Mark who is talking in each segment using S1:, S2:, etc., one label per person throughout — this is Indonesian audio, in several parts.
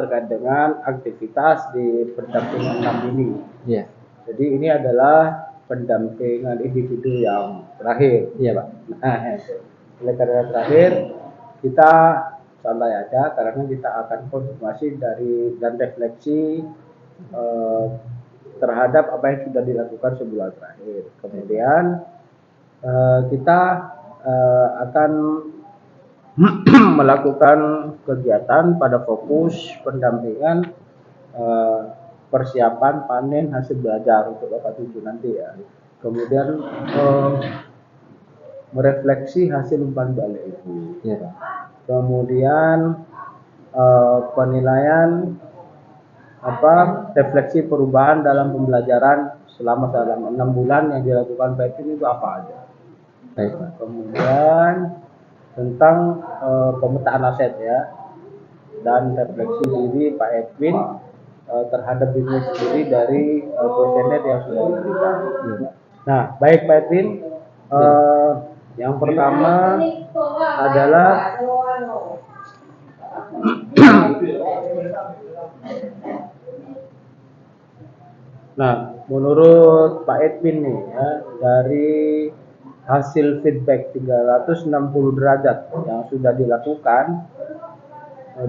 S1: terkait dengan aktivitas di pendampingan 6 ini.
S2: Iya.
S1: Jadi ini adalah pendampingan individu yang terakhir.
S2: Iya, Pak.
S1: Nah, oleh karena terakhir kita santai aja karena kita akan konfirmasi dari dan refleksi terhadap apa yang sudah dilakukan sebulan terakhir. Kemudian kita akan melakukan kegiatan pada fokus pendampingan persiapan panen hasil belajar untuk Bapak tuju nanti ya. Kemudian merefleksi hasil umpan balik itu.
S2: Iya, Pak.
S1: Kemudian penilaian refleksi perubahan dalam pembelajaran selama 6 bulan yang dilakukan Pak Edwin itu apa aja.
S2: Baik, Pak.
S1: Kemudian tentang pemetaan aset ya dan refleksi diri Pak Edwin terhadap dirinya sendiri dari kuesioner yang sudah diberikan. Nah, baik Pak Edwin, yang pertama adalah nah, menurut Pak Edwin nih ya, dari hasil feedback 360 derajat yang sudah dilakukan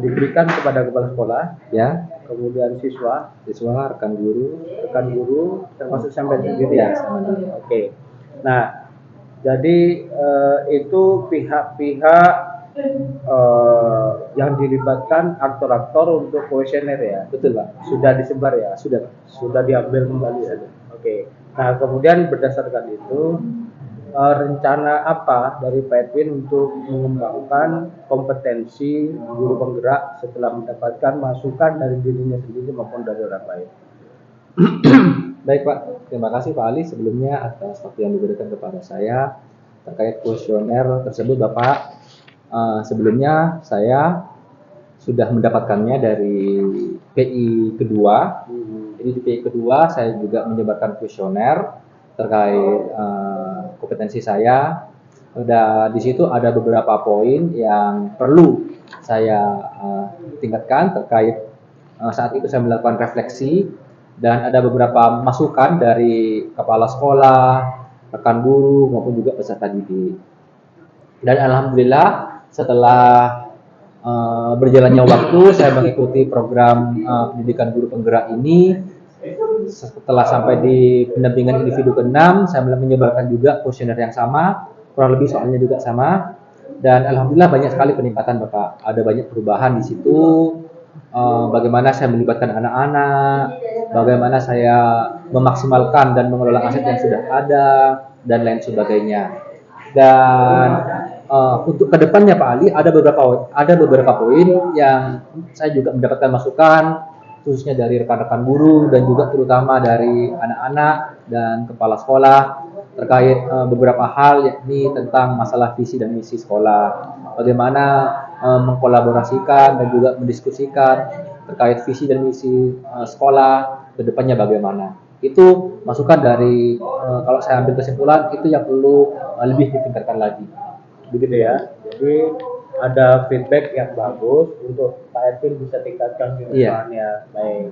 S1: diberikan kepada kepala sekolah,
S2: Ya,
S1: kemudian siswa,
S2: rekan guru,
S1: termasuk sampai sendiri ya. Oke. Nah, jadi itu pihak-pihak yang dilibatkan aktor-aktor untuk kuesioner ya.
S2: betul, Pak.
S1: Sudah disebar ya. Sudah diambil kembali ya. Oke. Nah, kemudian berdasarkan itu rencana apa dari Pak Edwin untuk mengembangkan kompetensi guru penggerak setelah mendapatkan masukan dari dirinya sendiri maupun dari orang lain?
S2: Baik, Pak. Terima kasih Pak Ali sebelumnya atas waktu yang diberikan kepada saya terkait kuesioner tersebut, Bapak. Sebelumnya saya sudah mendapatkannya dari PI kedua. Jadi di PI kedua saya juga menyebarkan kuesioner terkait kompetensi saya. Di situ ada beberapa poin yang perlu saya tingkatkan terkait saat itu saya melakukan refleksi dan ada beberapa masukan dari kepala sekolah, rekan guru maupun juga peserta didik. Dan alhamdulillah setelah berjalannya waktu saya mengikuti program pendidikan guru penggerak ini. Setelah sampai di pendampingan individu ke-6, saya menyebarkan juga kuesioner yang sama, kurang lebih soalnya juga sama. Dan alhamdulillah banyak sekali peningkatan, Bapak. Ada banyak perubahan di situ. Bagaimana saya melibatkan anak-anak, bagaimana saya memaksimalkan dan mengelola aset yang sudah ada dan lain sebagainya. Dan untuk kedepannya Pak Ali ada beberapa poin yang saya juga mendapatkan masukan khususnya dari rekan-rekan guru dan juga terutama dari anak-anak dan kepala sekolah terkait beberapa hal yakni tentang masalah visi dan misi sekolah. Bagaimana mengkolaborasikan dan juga mendiskusikan terkait visi dan misi sekolah ke depannya bagaimana. Itu masukan dari kalau saya ambil kesimpulan itu yang perlu lebih ditingkatkan lagi.
S1: Begitu ya. Jadi ada feedback yang bagus untuk Pak Edwin bisa tingkatkan di depannya.
S2: Iya.
S1: Baik.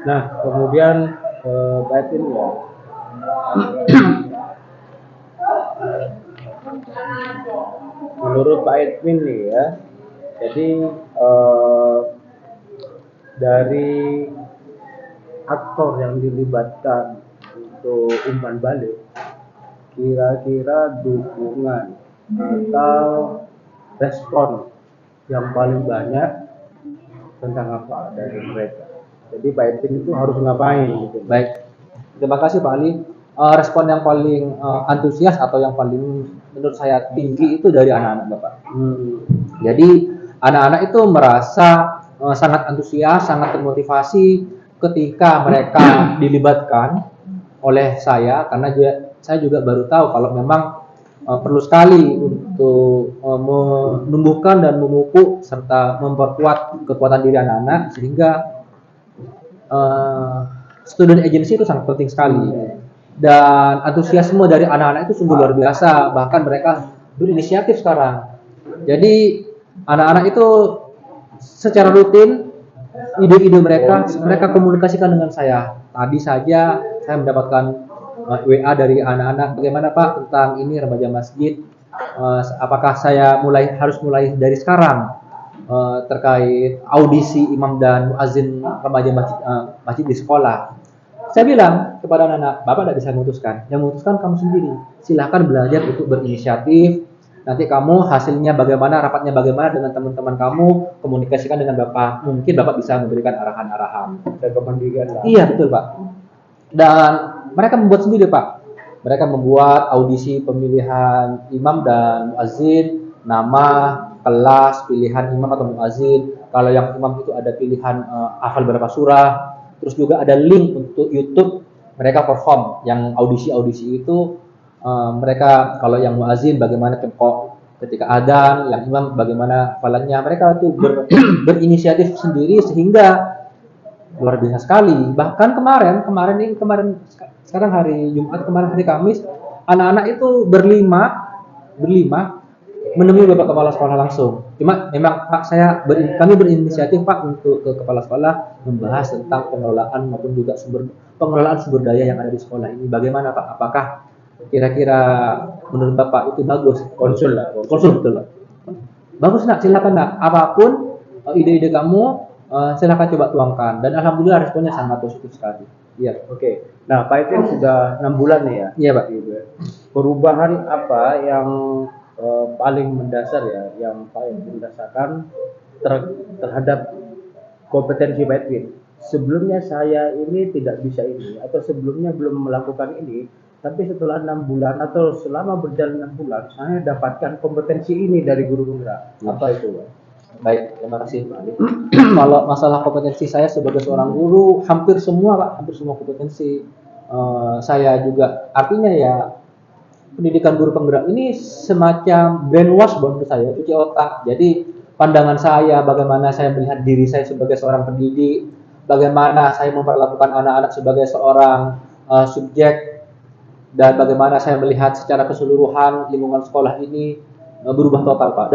S1: Nah, kemudian Pak Edwin ya. Menurut Pak Edwin nih ya. Jadi dari aktor yang dilibatkan untuk umpan balik, kira-kira dukungan atau respon yang paling banyak tentang apa dari mereka. Jadi Pak Edwin itu harus ngapain gitu.
S2: Baik, terima kasih Pak Ali. Respon yang paling antusias atau yang paling menurut saya tinggi itu dari anak-anak Bapak. Jadi anak-anak itu merasa sangat antusias, sangat termotivasi ketika mereka dilibatkan oleh saya karena saya juga baru tahu kalau memang perlu sekali untuk menumbuhkan dan memupuk serta memperkuat kekuatan diri anak-anak sehingga student agency itu sangat penting sekali dan antusiasme dari anak-anak itu sungguh luar biasa, bahkan mereka berinisiatif sekarang. Jadi anak-anak itu secara rutin ide-ide mereka komunikasikan dengan saya. Tadi saja saya mendapatkan WA dari anak-anak, bagaimana Pak tentang ini remaja masjid. Apakah saya harus mulai dari sekarang terkait audisi imam dan muazin remaja masjid di sekolah. Saya bilang kepada anak-anak, Bapak tidak bisa memutuskan. Yang memutuskan kamu sendiri. Silahkan belajar untuk berinisiatif. Nanti kamu hasilnya bagaimana, rapatnya bagaimana dengan teman-teman kamu, komunikasikan dengan Bapak. Mungkin Bapak bisa memberikan arahan-arahan.
S1: Ada kemandirian lah.
S2: Iya, betul Pak. Dan mereka membuat sendiri Pak. Mereka membuat audisi pemilihan imam dan muazin, nama, kelas, pilihan imam atau muazin. Kalau yang imam itu ada pilihan hafal berapa surah. Terus juga ada link untuk YouTube mereka perform. Yang audisi itu mereka kalau yang muazin bagaimana ketika adzan, yang imam bagaimana hafalannya. Mereka tuh berinisiatif sendiri sehingga luar biasa sekali. Bahkan kemarin sekarang hari Jumat, kemarin hari Kamis, anak-anak itu berlima menemui Bapak Kepala Sekolah langsung. Cuma memang Pak kami berinisiatif Pak untuk ke Kepala Sekolah membahas tentang pengelolaan maupun juga pengelolaan sumber daya yang ada di sekolah ini. Bagaimana Pak? Apakah kira-kira menurut Bapak itu bagus? Konsul betul Pak. Bagus nak, silakan nak. Apapun ide-ide kamu silakan coba tuangkan. Dan alhamdulillah responnya sangat positif sekali. Iya.
S1: Oke. Nah, Pak Edwin sudah 6 bulan nih ya.
S2: Iya Pak.
S1: Perubahan apa yang paling mendasar ya, yang paling mendasarkan terhadap kompetensi Pak Edwin? Sebelumnya saya ini tidak bisa ini, atau sebelumnya belum melakukan ini, tapi setelah 6 bulan atau selama berjalan 6 bulan, saya dapatkan kompetensi ini dari guru penggerak. Apa itu Pak?
S2: Baik, terima kasih Pak Ali. Kalau masalah kompetensi saya sebagai seorang guru, hampir semua kompetensi saya juga. Artinya ya, pendidikan guru penggerak ini semacam brainwash menurut saya, cuci otak. Jadi pandangan saya, bagaimana saya melihat diri saya sebagai seorang pendidik, bagaimana saya memperlakukan anak-anak sebagai seorang subjek, dan bagaimana saya melihat secara keseluruhan lingkungan sekolah ini berubah total Pak.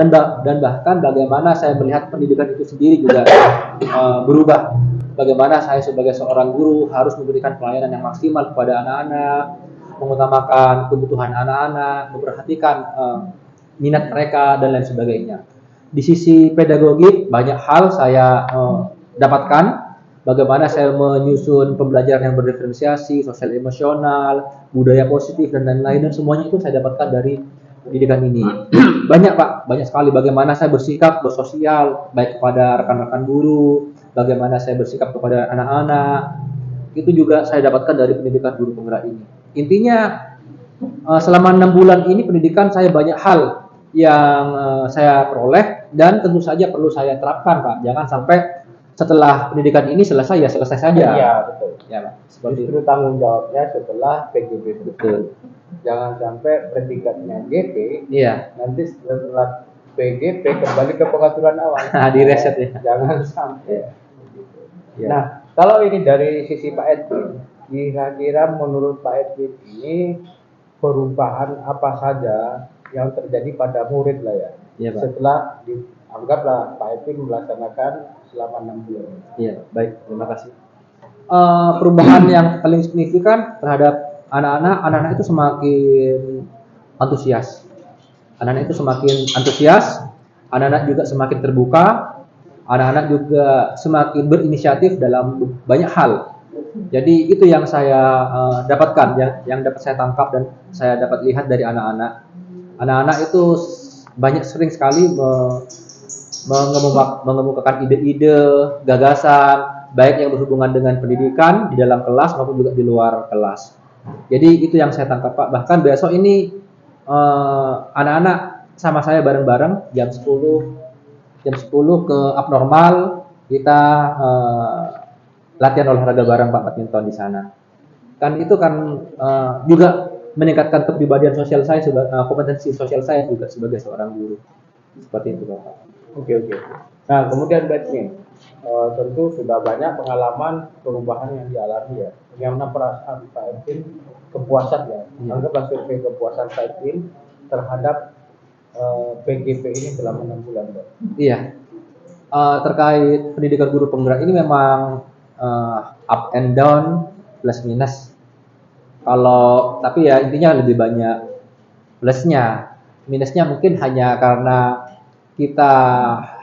S2: Dan bahkan bagaimana saya melihat pendidikan itu sendiri juga berubah. Bagaimana saya sebagai seorang guru harus memberikan pelayanan yang maksimal kepada anak-anak, mengutamakan kebutuhan anak-anak, memperhatikan minat mereka dan lain sebagainya. Di sisi pedagogik banyak hal saya dapatkan. Bagaimana saya menyusun pembelajaran yang berdiferensiasi, sosial emosional, budaya positif dan lain-lain, dan semuanya itu saya dapatkan dari pendidikan ini. Banyak Pak, banyak sekali bagaimana saya bersikap bersosial baik kepada rekan-rekan guru, bagaimana saya bersikap kepada anak-anak. Itu juga saya dapatkan dari pendidikan guru penggerak ini. Intinya selama 6 bulan ini pendidikan saya banyak hal yang saya peroleh dan tentu saja perlu saya terapkan Pak. Jangan sampai setelah pendidikan ini selesai ya selesai saja.
S1: Iya, betul.
S2: Ya Pak. Seperti
S1: Justru tanggung jawabnya setelah PGP.
S2: betul.
S1: Jangan sampai predikatnya GP,
S2: Iya.
S1: nanti setelah PGP kembali ke pengaturan awal.
S2: Di reset ya.
S1: Jangan sampai.
S2: Ya.
S1: Nah, kalau ini dari sisi Pak Edwin, kira-kira menurut Pak Edwin ini perubahan apa saja yang terjadi pada murid lah ya?
S2: Iya, Pak.
S1: Setelah dianggaplah Pak Edwin melaksanakan selama 6 bulan.
S2: Iya, baik, terima kasih. Perubahan yang paling signifikan terhadap anak-anak itu semakin antusias. Anak-anak itu semakin antusias, anak-anak juga semakin terbuka, anak-anak juga semakin berinisiatif dalam banyak hal. Jadi itu yang saya dapatkan, yang dapat saya tangkap dan saya dapat lihat dari anak-anak. Anak-anak itu sering sekali mengemukakan ide-ide, gagasan, baik yang berhubungan dengan pendidikan di dalam kelas maupun juga di luar kelas. Jadi itu yang saya tangkap Pak. Bahkan besok ini anak-anak sama saya bareng-bareng jam 10 ke abnormal kita latihan olahraga bareng Pak, badminton di sana. Kan itu kan juga meningkatkan kepribadian sosial saya, kompetensi sosial saya juga sebagai seorang guru. Seperti itu Pak.
S1: Oke. Nah, kemudian Batman, tentu sudah banyak pengalaman perubahan yang dialami ya. Bagaimana perasaan Pak Edwin, kepuasan ya, anggaplah survei kepuasan Pak Edwin terhadap PGP ini selama 6 bulan, Pak.
S2: Iya. Terkait pendidikan guru penggerak ini memang up and down, plus minus. Kalau tapi ya intinya lebih banyak plusnya. Minusnya mungkin hanya karena kita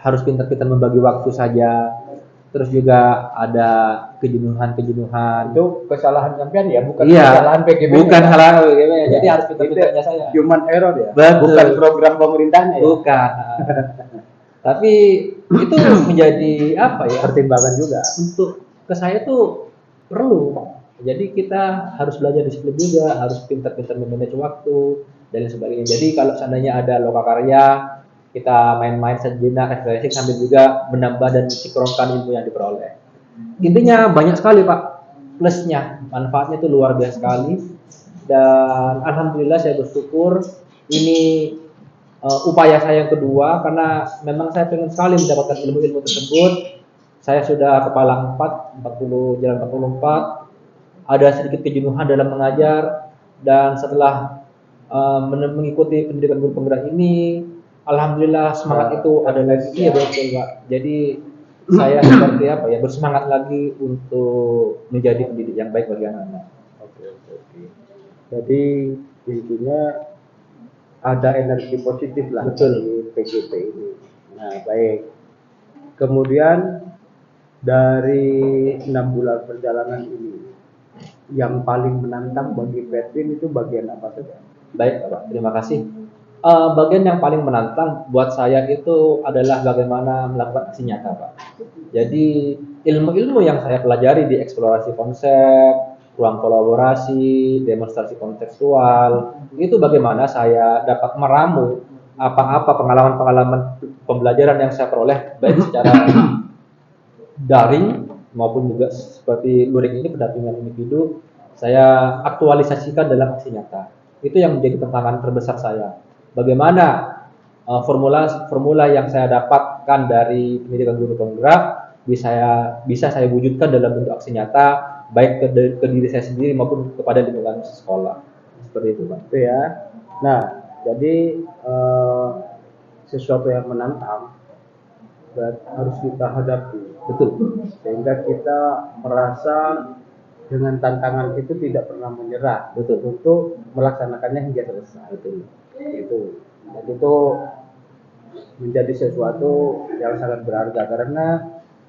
S2: harus pintar-pintar membagi waktu saja. Terus juga ada kejenuhan-kejenuhan.
S1: Itu kesalahan sampean ya, bukan
S2: Iya,
S1: kesalahan PGB.
S2: bukan salah PGB.
S1: Ya.
S2: Jadi harus pintar-pintarnya saya.
S1: Human error ya.
S2: Betul.
S1: Bukan program pemerintahnya ya.
S2: Bukan. Tapi itu menjadi apa ya?
S1: Pertimbangan juga.
S2: Untuk ke saya tuh perlu. Jadi kita harus belajar disiplin juga, harus pintar-pintar memanage waktu dan lain sebagainya. Jadi kalau seandainya ada lokakarya, kita main-main sejenak, refreshing sambil juga menambah dan mensinkronkan ilmu yang diperoleh. Intinya banyak sekali Pak plusnya, manfaatnya itu luar biasa sekali. Dan alhamdulillah saya bersyukur ini upaya saya yang kedua, karena memang saya pengen sekali mendapatkan ilmu-ilmu tersebut. Saya sudah kepala 40 jalan 44, ada sedikit kejenuhan dalam mengajar, dan setelah mengikuti pendidikan guru penggerak ini, alhamdulillah semangat itu ada lagi. Iya betul Pak. Jadi saya seperti apa ya, bersemangat lagi untuk menjadi pendidik yang baik bagi anak-anak.
S1: Oke. Jadi intinya ada energi positif lah.
S2: Betul.
S1: Di PGP ini. Nah baik. Kemudian dari 6 bulan perjalanan ini, yang paling menantang bagi Petvin itu bagian apa saja?
S2: Baik Pak, terima kasih. Bagian yang paling menantang buat saya itu adalah bagaimana melakukan aksi nyata Pak. Jadi ilmu-ilmu yang saya pelajari di eksplorasi konsep, ruang kolaborasi, demonstrasi kontekstual, itu bagaimana saya dapat meramu apa-apa pengalaman-pengalaman pembelajaran yang saya peroleh baik secara daring maupun juga seperti luring ini pendampingan individu, saya aktualisasikan dalam aksi nyata. Itu yang menjadi tantangan terbesar saya. Bagaimana formula yang saya dapatkan dari pendidikan guru penggerak bisa saya wujudkan dalam bentuk aksi nyata, baik ke diri saya sendiri maupun kepada lingkungan sekolah. Seperti itu Pak.
S1: Itu ya. Nah, jadi sesuatu yang menantang harus kita hadapi.
S2: Betul.
S1: Sehingga kita merasa dengan tantangan itu tidak pernah menyerah.
S2: Betul.
S1: Untuk melaksanakannya hingga selesai.
S2: Betul.
S1: Itu. Dan itu menjadi sesuatu yang sangat berharga, karena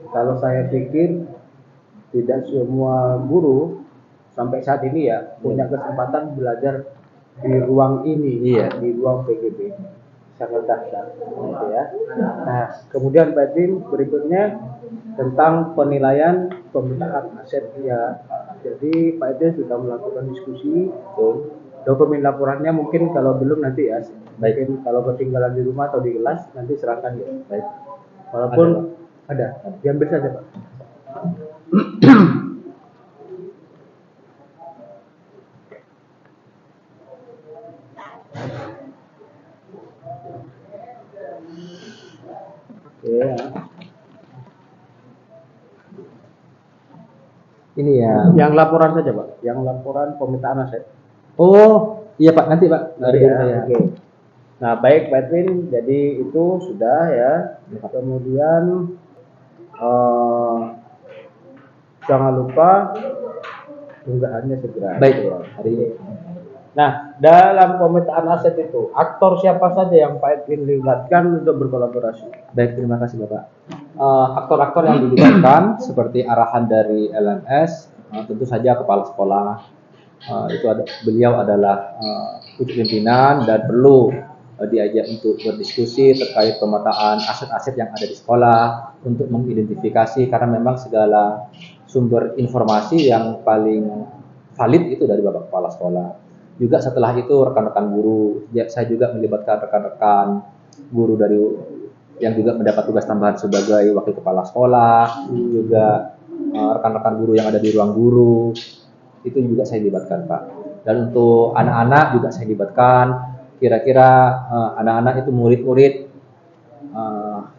S1: kalau saya pikir tidak semua guru sampai saat ini ya punya kesempatan belajar di ruang ini, di ruang PGB. Sangat dahsyat, gitu ya. Nah, kemudian Pak Edwin berikutnya tentang penilaian pemetaan aset ya. Jadi Pak Edwin sudah melakukan diskusi. Dokumen laporannya mungkin kalau belum nanti ya. Mungkin kalau ketinggalan di rumah atau di kelas nanti serahkan ya. Baik. Walaupun ada. Diambil saja Pak. Oke ya.
S2: Ini ya.
S1: Yang laporan saja Pak. Yang laporan pemetaan aset.
S2: Oh, iya Pak, nanti Pak.
S1: Ya, oke. Nah, baik Pak Edwin, jadi itu sudah ya. Kemudian jangan lupa unggahannya segera.
S2: Baik
S1: ya,
S2: hari ini.
S1: Nah, dalam pemetaan aset itu, aktor siapa saja yang Pak Edwin libatkan untuk berkolaborasi?
S2: Baik, terima kasih Bapak. Aktor-aktor yang dilibatkan seperti arahan dari LMS, tentu saja kepala sekolah. Beliau adalah pucuk pimpinan dan perlu diajak untuk berdiskusi terkait pemetaan aset-aset yang ada di sekolah untuk mengidentifikasi, karena memang segala sumber informasi yang paling valid itu dari Bapak Kepala Sekolah. Juga setelah itu rekan-rekan guru, saya juga melibatkan rekan-rekan guru dari yang juga mendapat tugas tambahan sebagai wakil kepala sekolah, juga rekan-rekan guru yang ada di ruang guru, itu juga saya libatkan Pak. Dan untuk anak-anak juga saya libatkan. Kira-kira anak-anak itu murid-murid,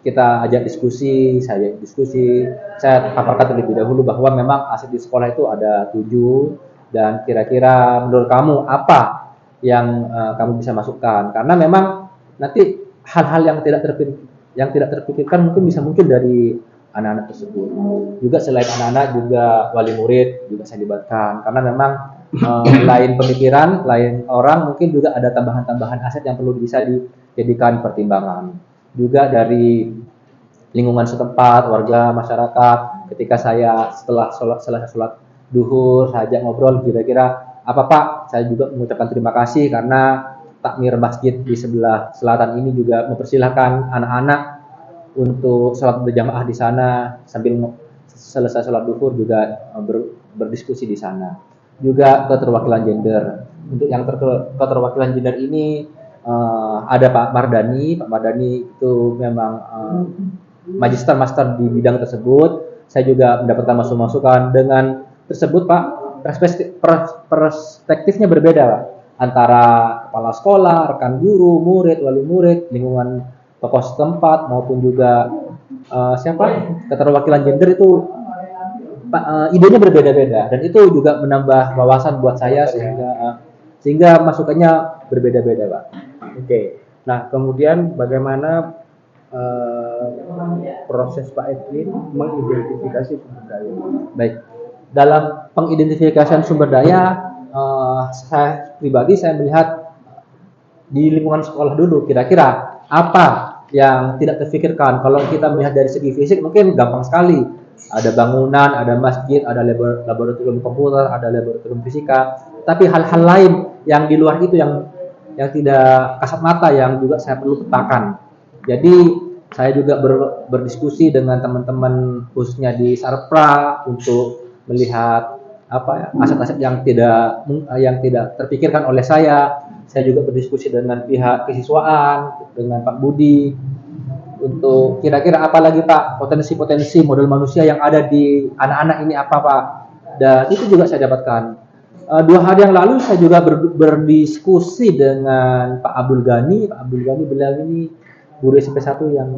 S2: kita ajak diskusi, saya paparkan terlebih dahulu bahwa memang aset di sekolah itu ada 7, dan kira-kira menurut kamu apa yang kamu bisa masukkan, karena memang nanti hal-hal yang tidak yang tidak terpikirkan mungkin dari anak-anak tersebut. Juga selain anak-anak juga wali murid juga saya libatkan karena memang lain pemikiran, lain orang mungkin juga ada tambahan-tambahan aset yang perlu bisa dijadikan pertimbangan. Juga dari lingkungan setempat, warga masyarakat, ketika saya setelah selesai sholat duhur, saya ajak ngobrol kira-kira apa Pak, saya juga mengucapkan terima kasih karena takmir masjid di sebelah selatan ini juga mempersilahkan anak-anak untuk sholat berjamaah di sana sambil selesai sholat duhur juga berdiskusi di sana. Juga keterwakilan gender. Untuk yang keterwakilan gender ini ada Pak Mardani. Pak Mardani itu memang magister master di bidang tersebut. Saya juga mendapatkan masukan dengan tersebut Pak. Perspektifnya berbeda Pak. Antara kepala sekolah, rekan guru, murid, wali murid, lingkungan tokoh setempat maupun juga keterwakilan gender itu idenya berbeda-beda dan itu juga menambah wawasan buat saya sehingga masukannya berbeda-beda Pak.
S1: Oke. Nah kemudian bagaimana proses Pak Edwin mengidentifikasi sumber daya?
S2: Baik, dalam pengidentifikasian sumber daya saya pribadi saya melihat di lingkungan sekolah dulu kira-kira apa yang tidak terfikirkan. Kalau kita melihat dari segi fisik mungkin gampang sekali. Ada bangunan, ada masjid, ada laboratorium komputer, ada laboratorium fisika. Tapi hal-hal lain yang di luar itu yang tidak kasat mata yang juga saya perlu petakan. Jadi saya juga berdiskusi dengan teman-teman khususnya di Sarpra untuk melihat aset-aset yang tidak terpikirkan oleh saya. Saya juga berdiskusi dengan pihak kesiswaan, dengan Pak Budi untuk kira-kira apa lagi Pak potensi-potensi model manusia yang ada di anak-anak ini apa Pak, dan itu juga saya dapatkan. 2 hari yang lalu saya juga berdiskusi dengan Pak Abdul Ghani. Pak Abdul Ghani beliau ini guru SMP 1 yang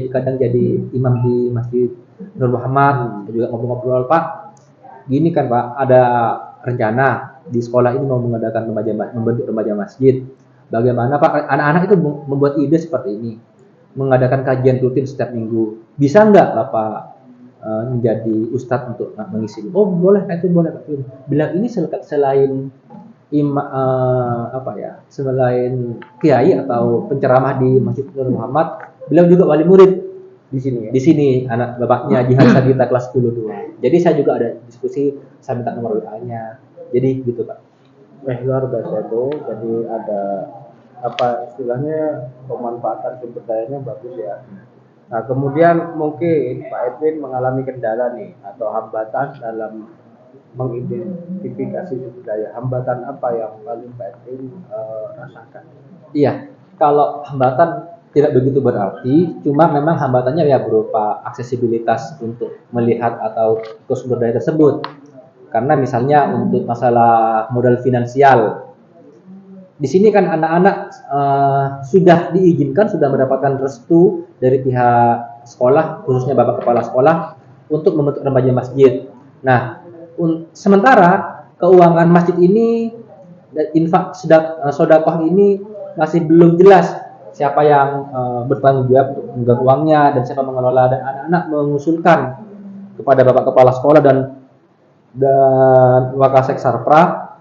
S2: kadang jadi imam di Masjid Nur Muhammad. Juga ngobrol-ngobrol Pak, gini kan Pak, ada rencana di sekolah ini mau mengadakan membentuk remaja masjid. Bagaimana Pak anak-anak itu membuat ide seperti ini, mengadakan kajian rutin setiap minggu. Bisa nggak Bapak menjadi ustadz untuk mengisi? Oh boleh, itu boleh Pak. Bilang ini selain selain kiai atau penceramah di Masjid Nur Muhammad, beliau juga wali murid di sini. Ya? Di sini anak bapaknya Jihan Sadita kelas 10-2. Jadi saya juga ada diskusi, saya minta nomor WA-nya. Jadi gitu Pak.
S1: Luar biasa itu. Jadi ada istilahnya pemanfaatan sumber dayanya bagus ya. Nah kemudian mungkin Pak Edwin mengalami kendala nih atau hambatan dalam mengidentifikasi sumber daya. Hambatan apa yang paling Pak Edwin rasakan?
S2: Iya, kalau hambatan tidak begitu berarti, cuma memang hambatannya ya berupa aksesibilitas untuk melihat atau ke sumber daya tersebut. Karena misalnya untuk masalah modal finansial, di sini kan anak-anak sudah diizinkan, sudah mendapatkan restu dari pihak sekolah, khususnya Bapak Kepala Sekolah, untuk membentuk remaja masjid. Nah, sementara keuangan masjid ini, infak sedekah ini masih belum jelas siapa yang bertanggung jawab untuk memegang uangnya dan siapa mengelola, dan anak-anak mengusulkan kepada Bapak Kepala Sekolah dan Wakasek Sarpra,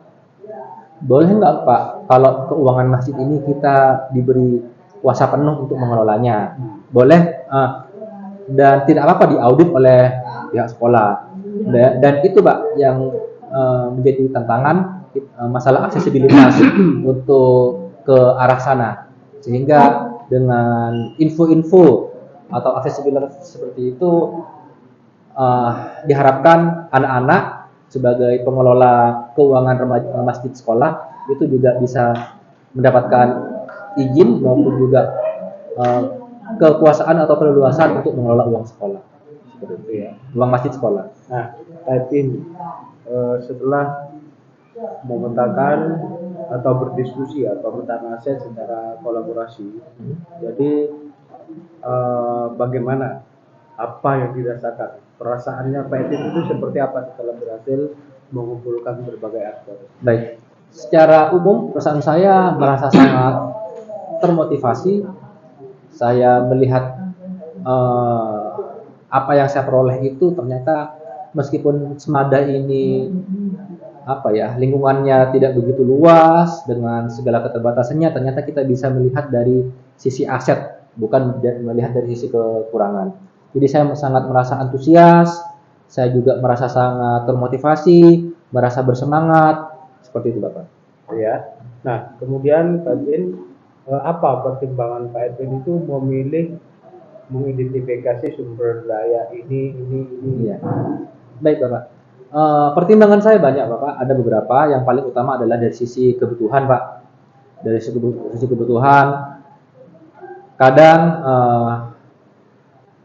S2: boleh nggak Pak kalau keuangan masjid ini kita diberi kuasa penuh untuk mengelolanya? Boleh, dan tidak apa-apa diaudit oleh pihak sekolah. Dan itu Pak yang menjadi tantangan, masalah aksesibilitas untuk ke arah sana. Sehingga dengan info-info atau aksesibilitas seperti itu diharapkan anak-anak sebagai pengelola keuangan masjid sekolah itu juga bisa mendapatkan izin maupun juga kekuasaan atau keleluasan untuk mengelola uang sekolah, seperti itu ya, uang masjid sekolah.
S1: Nah, Edwin setelah memetakan atau berdiskusi atau memetakan aset secara kolaborasi, jadi bagaimana, apa yang dirasakan, perasaannya Pak Edwin itu seperti apa setelah berhasil mengumpulkan berbagai aktor?
S2: Baik, secara umum perasaan saya merasa sangat termotivasi. Saya melihat eh, apa yang saya peroleh itu ternyata meskipun Semada ini apa ya, lingkungannya tidak begitu luas dengan segala keterbatasannya, ternyata kita bisa melihat dari sisi aset, bukan melihat dari sisi kekurangan. Jadi saya sangat merasa antusias, saya juga merasa sangat termotivasi, merasa bersemangat, seperti itu Bapak.
S1: Ya. Nah, kemudian Pak Edwin, apa pertimbangan Pak Edwin itu memilih mengidentifikasi sumber daya ini.
S2: Iya. Baik Bapak. Pertimbangan saya banyak Bapak, ada beberapa. Yang paling utama adalah dari sisi kebutuhan Pak. Dari sisi kebutuhan, kadang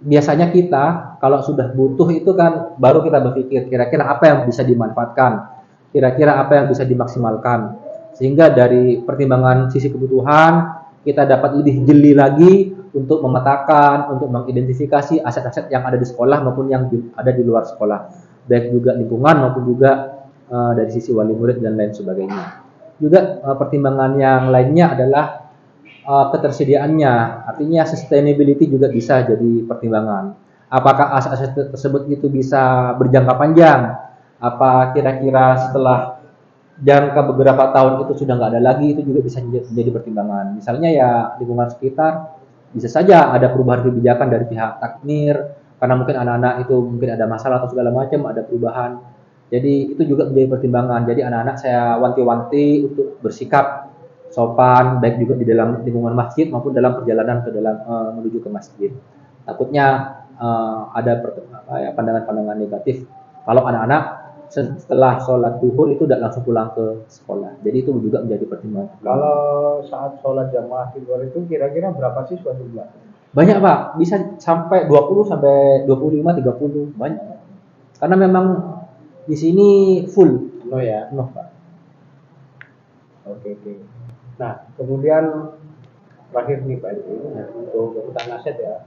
S2: biasanya kita kalau sudah butuh itu kan baru kita berpikir kira-kira apa yang bisa dimanfaatkan, kira-kira apa yang bisa dimaksimalkan. Sehingga dari pertimbangan sisi kebutuhan kita dapat lebih jeli lagi untuk memetakan, untuk mengidentifikasi aset-aset yang ada di sekolah maupun yang ada di luar sekolah, baik juga lingkungan maupun juga dari sisi wali murid dan lain sebagainya. Juga pertimbangan yang lainnya adalah ketersediaannya, artinya sustainability juga bisa jadi pertimbangan. Apakah aset-aset tersebut itu bisa berjangka panjang? Apa kira-kira setelah jangka beberapa tahun itu sudah nggak ada lagi, itu juga bisa menjadi pertimbangan. Misalnya ya lingkungan sekitar, bisa saja ada perubahan kebijakan dari pihak takmir, karena mungkin anak-anak itu mungkin ada masalah atau segala macam, ada perubahan. Jadi itu juga menjadi pertimbangan. Jadi anak-anak saya wanti-wanti untuk bersikap sopan, baik juga di dalam lingkungan masjid maupun dalam perjalanan ke dalam menuju ke masjid. Takutnya ada pandangan-pandangan negatif kalau anak-anak setelah sholat duhur itu tidak langsung pulang ke sekolah. Jadi itu juga menjadi pertimbangan.
S1: Kalau saat sholat jamaah di luar itu kira-kira berapa siswa jumlah?
S2: Banyak Pak, bisa sampai 20 sampai 25 30 banyak. Karena memang di sini full.
S1: No ya.
S2: Penuh Pak.
S1: Oke. Nah, kemudian terakhir nih Pak Edwin, untuk kebutuhan aset ya.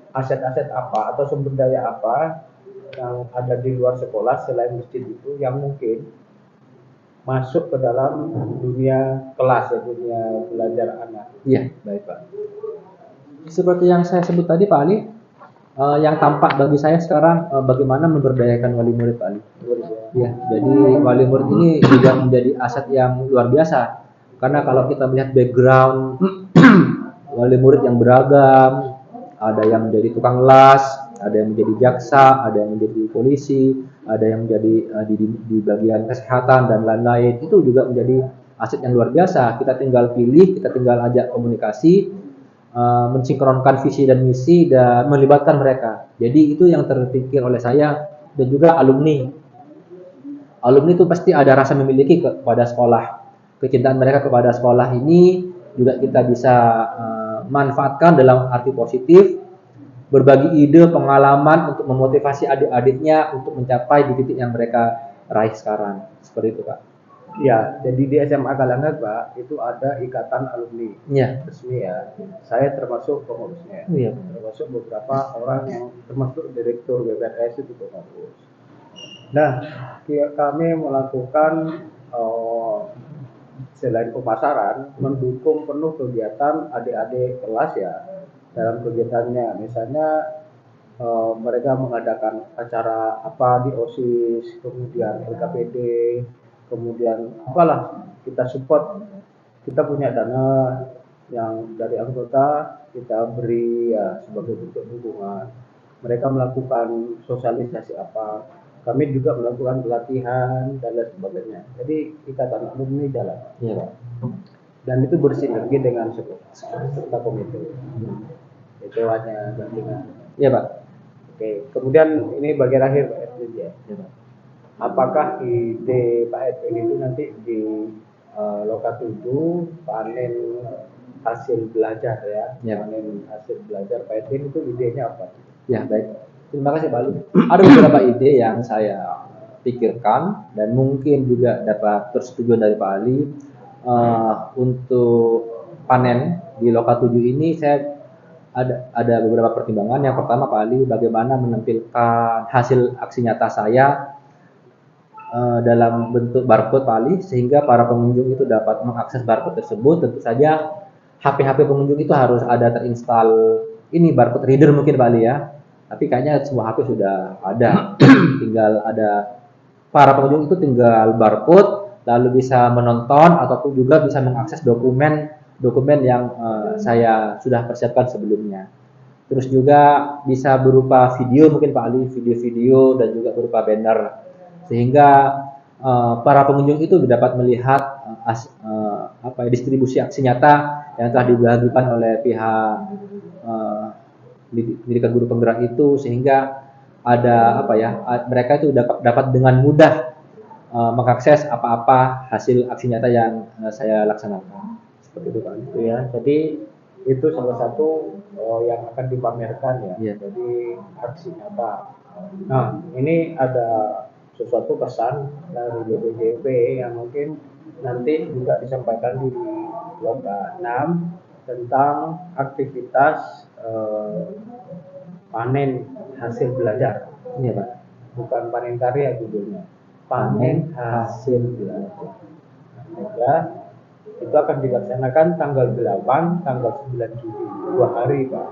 S1: Aset-aset apa atau sumber daya apa yang ada di luar sekolah selain masjid itu yang mungkin masuk ke dalam dunia kelas ya, dunia belajar anak.
S2: Iya, baik Pak. Seperti yang saya sebut tadi Pak Ali, yang tampak bagi saya sekarang bagaimana memberdayakan wali murid Pak Ali. Ya, jadi wali murid ini juga menjadi aset yang luar biasa. Karena kalau kita melihat background wali murid yang beragam, ada yang menjadi tukang las, ada yang menjadi jaksa, ada yang menjadi polisi, ada yang menjadi di bagian kesehatan dan lain-lain. Itu juga menjadi aset yang luar biasa. Kita tinggal pilih, kita tinggal ajak komunikasi, mensinkronkan visi dan misi dan melibatkan mereka. Jadi itu yang terpikir oleh saya dan juga alumni. Alumni itu pasti ada rasa memiliki kepada sekolah. Kecintaan mereka kepada sekolah ini juga kita bisa manfaatkan dalam arti positif, berbagi ide, pengalaman untuk memotivasi adik-adiknya untuk mencapai di titik yang mereka raih sekarang. Seperti itu Pak.
S1: Ya, jadi di SMA Kalangat Pak itu ada ikatan alumni resmi ya. Saya termasuk pengurusnya.
S2: Iya.
S1: Termasuk beberapa orang yang termasuk direktur BPRS itu pengurus. Nah, kami melakukan selain pemasaran, mendukung penuh kegiatan adik-adik kelas ya dalam kegiatannya. Misalnya mereka mengadakan acara apa di OSIS, kemudian LKPD, kemudian apalah kita support. Kita punya dana yang dari anggota kita beri ya sebagai bentuk dukungan. Mereka melakukan sosialisasi apa, kami juga melakukan pelatihan dan lain sebagainya. Jadi ikatan alumni jalan.
S2: Iya.
S1: Dan itu bersinergi dengan serta komite. Itu hanya gantian.
S2: Iya Pak.
S1: Oke. Kemudian ini bagian akhir Pak Edwin ya.
S2: Iya Pak.
S1: Apakah ide Pak Edwin itu nanti di Loka 7 panen hasil belajar ya? Panen hasil belajar Pak Edwin itu idenya apa?
S2: Ya baik. Terima kasih Pak Ali. Ada beberapa ide yang saya pikirkan dan mungkin juga dapat persetujuan dari Pak Ali untuk panen di Loka 7 ini. Saya ada beberapa pertimbangan. Yang pertama Pak Ali, bagaimana menampilkan hasil aksi nyata saya dalam bentuk barcode Pak Ali, sehingga para pengunjung itu dapat mengakses barcode tersebut. Tentu saja HP pengunjung itu harus ada terinstall ini barcode reader mungkin Pak Ali ya. Tapi kayaknya semua HP sudah ada. Tinggal ada para pengunjung itu tinggal barcode lalu bisa menonton ataupun juga bisa mengakses dokumen yang saya sudah persiapkan sebelumnya. Terus juga bisa berupa video mungkin Pak Ali, video-video dan juga berupa banner sehingga para pengunjung itu dapat melihat distribusi aksi nyata yang telah dibagikan oleh pihak pendidikan guru penggerak itu sehingga ada mereka itu dapat dengan mudah mengakses apa-apa hasil aksi nyata yang saya laksanakan seperti itu Pak.
S1: Itu ya. Jadi itu salah satu yang akan dipamerkan ya.
S2: Iya.
S1: Jadi aksi nyata. Nah, ini ada sesuatu pesan dari BPJP yang mungkin nanti juga disampaikan di Loka 6 tentang aktivitas panen hasil belajar.
S2: Iya Pak.
S1: Bukan panen karya judulnya. Panen hasil belajar. Ya, itu akan dilaksanakan tanggal 8, tanggal 9 Juli, 2 hari Pak.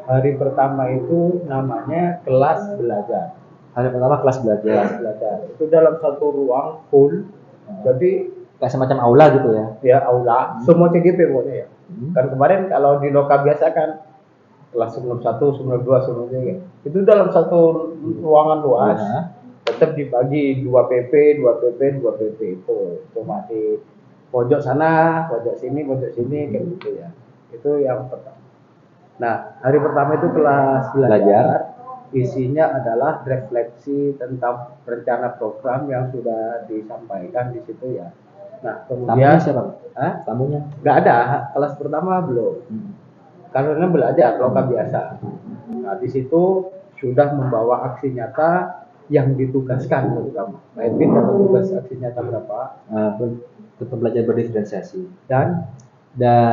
S1: Hari pertama itu namanya kelas belajar.
S2: Hari pertama kelas belajar.
S1: Kelas belajar. Itu dalam satu ruang full. Jadi
S2: Kayak semacam aula gitu ya.
S1: ya aula, semua CGP pokoknya ya. Kan kemarin kalau di Loka biasa kan kelas 91, 92, 93. Itu dalam satu ruangan luas.
S2: Ya.
S1: Tetap dibagi 2 PP, 2 PP, 2 PP itu. Cuma di pojok sana, pojok sini kayak gitu ya. Itu yang pertama. Nah, hari pertama itu kelas belajar. Isinya adalah refleksi tentang rencana program yang sudah disampaikan di situ ya. Nah, kemudian
S2: Tamunya siapa? Tamunya?
S1: nggak ada, kelas pertama belum. Karena belajar Loka biasa. Nah, di situ sudah membawa aksi nyata yang ditugaskan terutama. Pak Edwin dapat tugas aksi nyata berapa?
S2: Tetap belajar berdiferensiasi.
S1: Dan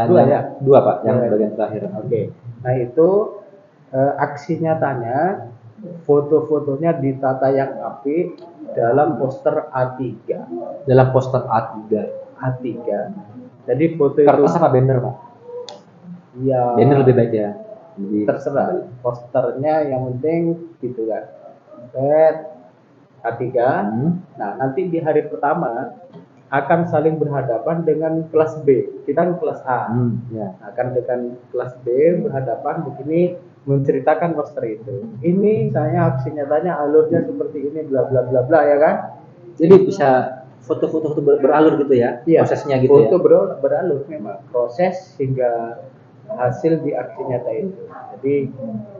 S2: Dua ya? Dua Pak, yang
S1: Dua.
S2: bagian terakhir.
S1: Oke. Nah itu aksi nyatanya, foto-fotonya ditata yang apik dalam poster A3.
S2: Dalam poster A3.
S1: A3. Jadi foto
S2: Kertas
S1: itu
S2: apa banner Pak?
S1: ya
S2: Banner lebih baik ya. Lebih
S1: terserah. Posternya yang penting gitu kan. Set A3. Nah nanti di hari pertama akan saling berhadapan dengan kelas B. Kita kan kelas A.
S2: Ya.
S1: Akan dengan kelas B berhadapan begini menceritakan poster itu. Ini saya aksi nyatanya alurnya seperti ini bla bla bla bla ya kan.
S2: Jadi bisa foto-foto itu beralur gitu ya?
S1: Iya,
S2: Prosesnya gitu
S1: foto
S2: ya?
S1: beralur memang proses hingga hasil di aksi nyata itu. Jadi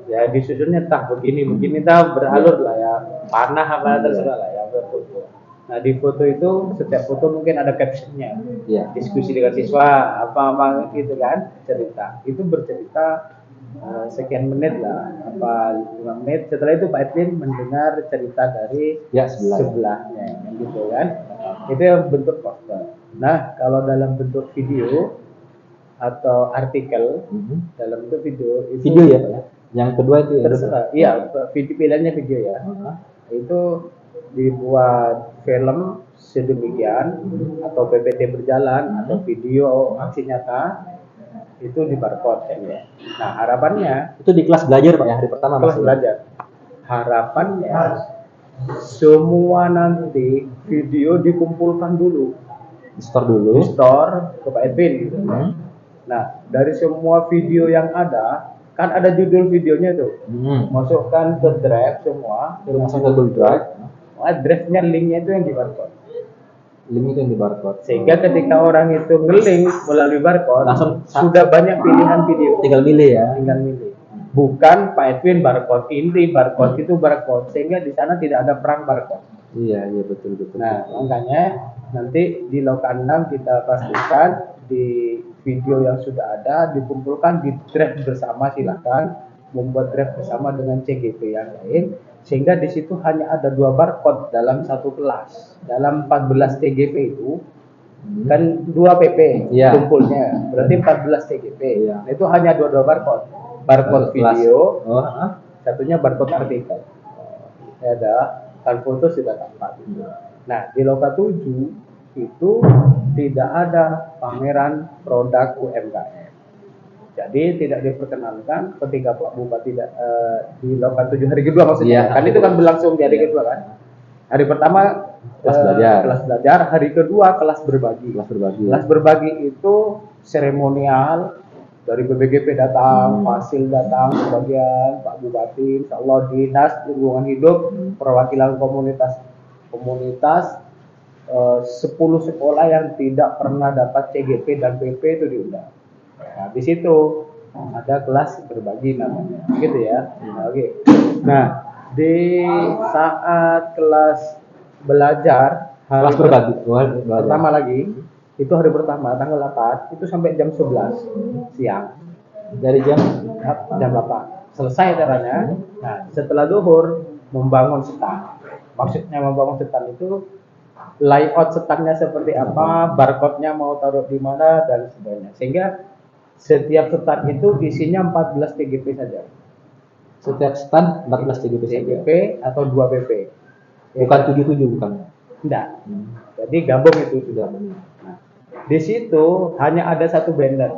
S1: ya disusunnya entah begini entah beralur lah ya, panah apa terserah lah ya berfoto. Nah di foto itu setiap foto mungkin ada captionnya,
S2: Iya.
S1: diskusi dengan siswa apa gitu kan, cerita. Itu bercerita sekian menit lah, apa 5 menit. Setelah itu Pak Edwin mendengar cerita dari
S2: Ya, sebelah.
S1: sebelahnya, gitu kan. Itu yang bentuk poster. Nah kalau dalam bentuk video atau artikel, dalam bentuk video itu
S2: Video ya Pak ya? Yang kedua itu ya?
S1: terserah. Iya, video pilihannya video ya. Itu dibuat film sedemikian atau PPT berjalan atau video aksi nyata itu di barcode ya. Nah harapannya
S2: Itu di kelas belajar Pak ya, hari pertama
S1: kelas
S2: masih?
S1: belajar. Harapannya semua nanti video dikumpulkan dulu,
S2: Di store dulu.
S1: di store ke Pak Edwin gitu. Nah dari semua video yang ada kan ada judul videonya tuh, masukkan ke drive semua.
S2: Itu masuk ke Google Drive.
S1: Drive-nya linknya itu yang di barcode.
S2: Link itu yang di barcode.
S1: Sehingga ketika orang itu nge-link melalui barcode,
S2: Langsung
S1: sudah banyak pilihan video.
S2: tinggal milih ya.
S1: Tinggal milih. Bukan Pak Edwin barcode ini, barcode itu barcode, sehingga di sana tidak ada perang barcode.
S2: Iya betul.
S1: Nah, makanya nanti di Loka 6 kita pastikan di video yang sudah ada dikumpulkan di drive bersama, silakan membuat drive bersama dengan CGP yang lain, sehingga di situ hanya ada 2 barcode dalam satu kelas. Dalam 14 TGP itu kan 2 PP
S2: Iya.
S1: kumpulnya, berarti 14 TGP.
S2: Iya.
S1: Nah, itu hanya 2 barcode. Barcode
S2: Satu kelas.
S1: video,
S2: Oh,
S1: satunya barcode artikel. Ya ada, kan foto sudah tampak. Nah, di Loka 7 itu tidak ada pameran produk UMKM. Jadi tidak diperkenankan ketika Pak Bupati dilakukan 7 hari kedua maksudnya.
S2: Iya.
S1: Kan itu kan berlangsung di hari kedua kan. Hari pertama kelas belajar, hari kedua kelas berbagi. Kelas berbagi itu seremonial, dari BPGP datang, Fasil datang sebagian, Pak Bupati, Insya Allah Dinas Lingkungan Hidup, perwakilan komunitas 10 sekolah yang tidak pernah dapat CGP dan PP itu diundang. Nah, di situ ada kelas berbagi namanya, gitu ya. Oke. Nah, di saat kelas belajar hari pertama lagi, itu hari pertama tanggal 8 itu sampai jam 11 siang.
S2: Dari jam
S1: 8 selesai acaranya. Nah, setelah duhur membangun stand. Maksudnya membangun stand itu layout standnya seperti apa, barcode-nya mau taruh di mana dan sebagainya. Sehingga setiap stand itu isinya 14 TGP saja.
S2: Setiap stand 14 TGP
S1: atau 2 PP.
S2: Bukan 77 bukan.
S1: Enggak. Jadi gabung itu sudah. Nah, di situ hanya ada satu banner.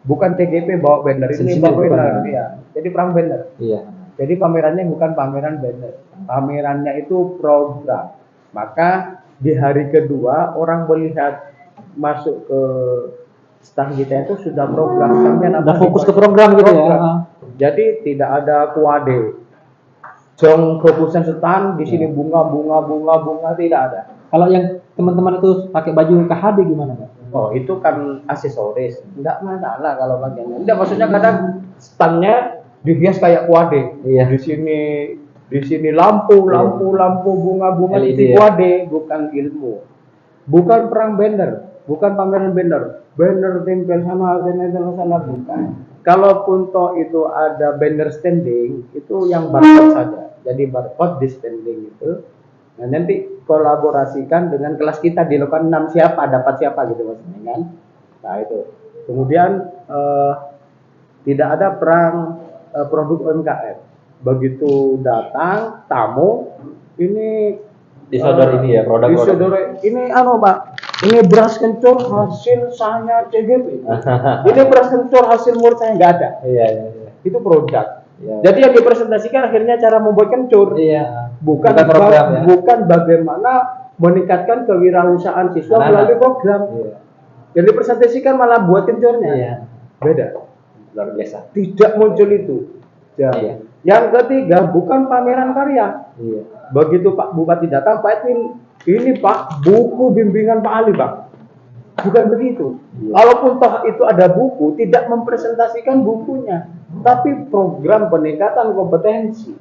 S1: Bukan TGP bawa banner, ini bawa banner ya. Jadi perang banner.
S2: Iya.
S1: Jadi pamerannya bukan pameran banner. Pamerannya itu program. Maka di hari kedua orang melihat masuk ke stand kita itu sudah program.
S2: Sudah fokus ke program gitu ya.
S1: Jadi tidak ada kuade. Jong fokusan stand di sini bunga tidak ada.
S2: Kalau yang teman-teman itu pakai baju KHD gimana, Pak?
S1: Oh, itu kan aksesoris. Enggak masalah kalau bagiannya. Enggak, maksudnya kadang standnya dihias kayak kuade.
S2: Iya.
S1: Di sini lampu bunga titik kuade, bukan ilmu. Bukan perang banner, bukan pameran banner. Banner tempel sana bukan. Kalaupun toh itu ada banner standing, itu yang barcode saja. Jadi barcode di standing itu. Nah, nanti kolaborasikan dengan kelas kita di lokan 6 siapa dapat siapa gitu maksudnya kan. Nah, itu. Kemudian tidak ada perang produk UMKM. Begitu datang tamu, ini
S2: disodor ini ya produk-produk.
S1: Ini Pak. Ini beras kencur hasil saya CGP. Ini beras kencur hasil murni saya nggak ada.
S2: Iya.
S1: Itu produk.
S2: Ya.
S1: Jadi yang dipresentasikan akhirnya cara membuat kencur.
S2: Iya.
S1: Bukan program, ya. Bukan bagaimana meningkatkan kewirausahaan siswa melalui program. Iya. Yang dipresentasikan malah buat kencurnya.
S2: Iya.
S1: Beda.
S2: Luar biasa.
S1: Tidak muncul itu. Ya. Iya. Yang ketiga bukan pameran karya.
S2: Iya.
S1: Begitu Pak Bupati datang, Pak Edwin, ini Pak buku bimbingan Pak Ali Pak. Bukan begitu. Iya. Walaupun toh itu ada buku, tidak mempresentasikan bukunya, tapi program peningkatan kompetensi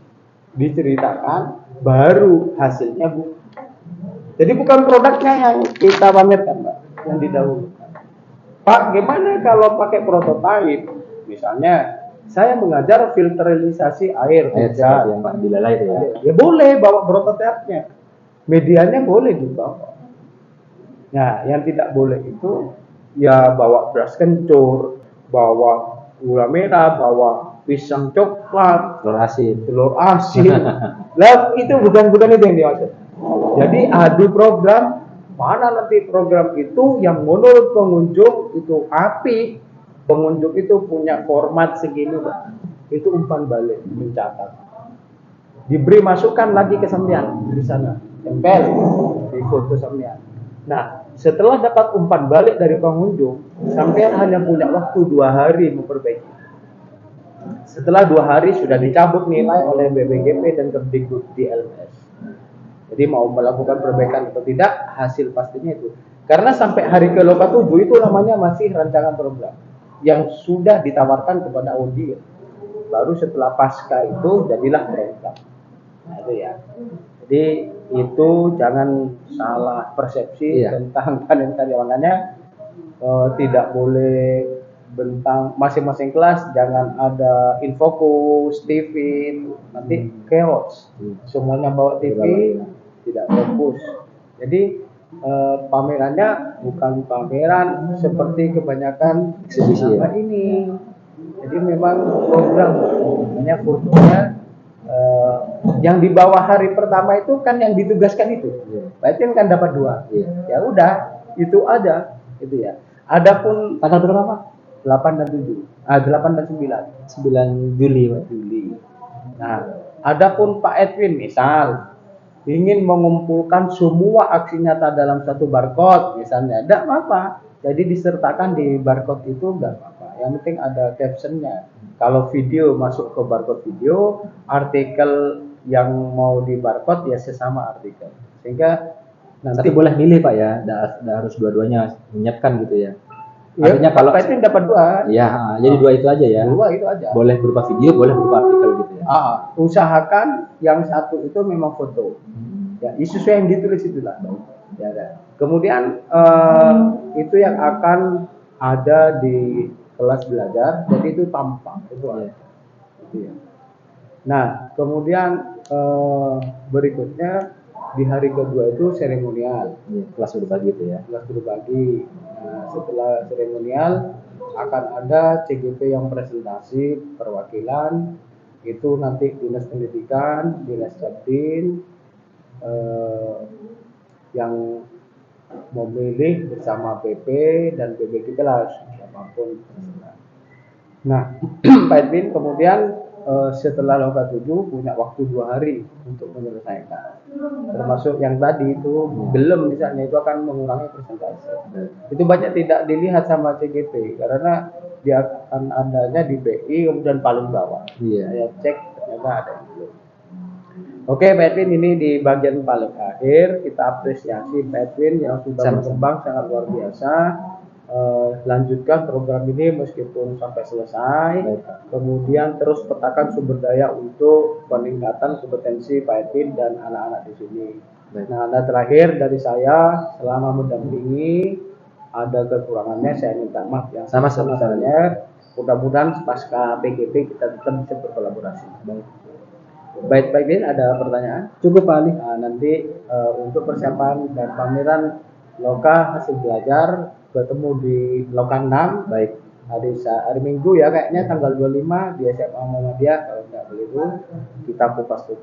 S1: diceritakan, baru hasilnya buku. Jadi bukan produknya yang kita pamerkan, Pak, yang didahulukan. Pak, gimana kalau pakai prototipe? Misalnya, saya mengajar filterisasi air hujan.
S2: Yang Pak Dilalai itu ya.
S1: Ya boleh bawa prototipenya. Medianya boleh dibawa. Nah, yang tidak boleh itu ya bawa beras kencur, bawa gula merah, bawa pisang coklat, telur asin. Lah itu bukan itu yang dimaksud. Jadi adu program, mana nanti program itu yang menurut pengunjung itu apik, pengunjung itu punya format segini, Pak. Itu umpan balik, mencatat. Diberi masukan lagi ke sampean di sana, tempel di foto sampean. Nah, setelah dapat umpan balik dari pengunjung, sampean hanya punya waktu 2 hari memperbaiki. Setelah 2 hari sudah dicabut nilai oleh BPGP dan Kemdikbud di LMS. Jadi mau melakukan perbaikan atau tidak, hasil pastinya itu. Karena sampai hari ke-7 itu namanya masih rancangan program yang sudah ditawarkan kepada audiens. Baru setelah pasca itu jadilah program. Nah, itu ya. Jadi itu jangan salah persepsi tentang panen karya. Makanya tidak boleh bentang masing-masing kelas, jangan ada infokus, TV, nanti chaos. Semuanya bawa TV, tidak fokus. Jadi pamerannya bukan pameran seperti kebanyakan eksibisi ini. Jadi memang program, namanya fotonya. Yang di bawah hari pertama itu kan yang ditugaskan itu, berarti kan dapat 2. Ya udah, itu aja, itu ya. Adapun
S2: tanggal berapa?
S1: 8 dan 7. 8 dan 9.
S2: 9 Juli, Pak.
S1: Juli. Nah, adapun Pak Edwin misal ingin mengumpulkan semua aksi nyata dalam satu barcode misalnya, tidak apa-apa. Jadi disertakan di barcode itu tidak apa-apa. Yang penting ada captionnya. Kalau video masuk ke barcode video, artikel yang mau di barcode ya sesama artikel. Sehingga nanti
S2: Tapi boleh milih Pak ya, nggak harus dua-duanya menyiapkan gitu ya.
S1: ya,
S2: Artinya kalau
S1: Pak Edwin dapat 2.
S2: ya, jadi 2 itu aja ya.
S1: 2 itu aja.
S2: Boleh berupa video, boleh berupa artikel gitu ya.
S1: Usahakan yang satu itu memang foto. Ya, sesuai yang ditulis itulah. Ya, kemudian itu yang akan ada di kelas belajar, jadi itu tampak itu ada. Gitu ya. Nah, kemudian berikutnya di hari kedua itu seremonial.
S2: Iya, kelas berbagi itu ya.
S1: Kelas berbagi. Nah, setelah seremonial akan ada CGP yang presentasi perwakilan, itu nanti dinas pendidikan, dinas Capdin yang memilih bersama PP dan PBG kelas siapapun. Nah, Pak Edwin kemudian setelah loka 7 punya waktu 2 hari untuk menyelesaikan. Termasuk yang tadi itu belum misalnya itu akan mengurangi presentasi. Itu banyak tidak dilihat sama CGP karena dia akan adanya di BI kemudian paling bawah.
S2: Iya.
S1: Saya cek ternyata ada yang belum. Oke, Pak Edwin, ini di bagian paling akhir kita apresiasi Pak Edwin yang sudah berkembang sangat luar biasa. Lanjutkan program ini meskipun sampai selesai. Kemudian terus petakan sumber daya untuk peningkatan kompetensi Pak Edwin dan anak-anak di sini. Nah, terakhir dari saya, selama mendampingi ada kekurangannya saya minta maaf yang sebesar-besarnya. Mudah-mudahan pasca PGP kita tetap bisa berkolaborasi. Baik, Pak Edwin, ada pertanyaan?
S2: Cukup Pak Ali.
S1: Nah, nanti untuk persiapan dan pameran loka hasil belajar bertemu di loka 6.
S2: Baik.
S1: Hari Minggu ya kayaknya tanggal 25 di SMA Muhammadiyah, kalau nggak begitu kita kupas tuntas.